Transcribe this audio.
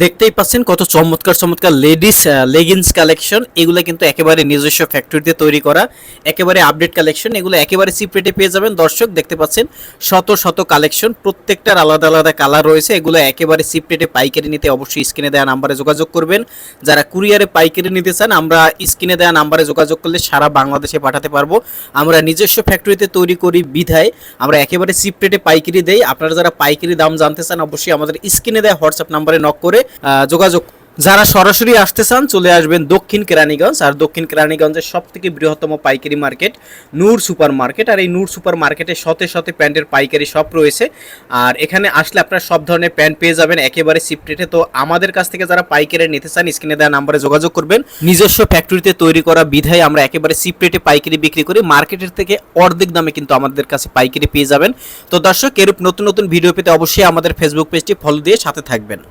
দেখতেই পাচ্ছেন কত চমৎকার চমৎকার লেডিস লেগিংস কালেকশন। এগুলো কিন্তু একেবারে নিজস্ব ফ্যাক্টরিতে তৈরি করা, একেবারে আপডেট কালেকশন। এগুলো একেবারে চিপ রেটে পেয়ে যাবেন। দর্শক দেখতে পাচ্ছেন শত শত কালেকশন, প্রত্যেকটার আলাদা আলাদা কালার রয়েছে। এগুলো একেবারে চিপ রেটে পাইকারি নিতে অবশ্যই স্ক্রিনে দেওয়া নাম্বারে যোগাযোগ করবেন। যারা কুরিয়ারে পাইকারি নিতে চান, আমরা স্ক্রিনে দেওয়া নাম্বারে যোগাযোগ করলে সারা বাংলাদেশে পাঠাতে পারবো। আমরা নিজস্ব ফ্যাক্টরিতে তৈরি করি বিধায় আমরা একেবারে চিপ রেটে পাইকারি দেই। আপনারা যারা পাইকারি দাম জানতে চান, অবশ্যই আমাদের স্ক্রিনে দেওয়া হোয়াটসঅ্যাপ নাম্বারে নক করে যোগাযোগ। যারা সরাসরি আসতে চান চলে আসবেন দক্ষিণ কেরানীগঞ্জ। আর দক্ষিণ কেরানীগঞ্জের সব থেকে বৃহত্তম পাইকারি মার্কেট নূর সুপার মার্কেট। আর এই নূর সুপার মার্কেটে শতে শতে প্যান্টের পাইকারি শপ রয়েছে। আর এখানে আসলে আপনারা সব ধরনের প্যান্ট পেয়ে যাবেন একেবারে চিপ রেটে। তো আমাদের কাছ থেকে যারা পাইকারি নিতে চান, স্ক্রিনে দেওয়া নাম্বারে যোগাযোগ করবেন। নিজস্ব ফ্যাক্টরিতে তৈরি করা বিধায় আমরা একেবারে চিপ রেটে পাইকারি বিক্রি করি। মার্কেটের থেকে অর্ধেক দামে কিন্তু আমাদের কাছে পাইকারি পেয়ে যাবেন। তো দর্শক, এরূপ নতুন নতুন ভিডিও পেতে অবশ্যই আমাদের ফেসবুক পেজটি ফলো দিয়ে সাথে থাকবেন।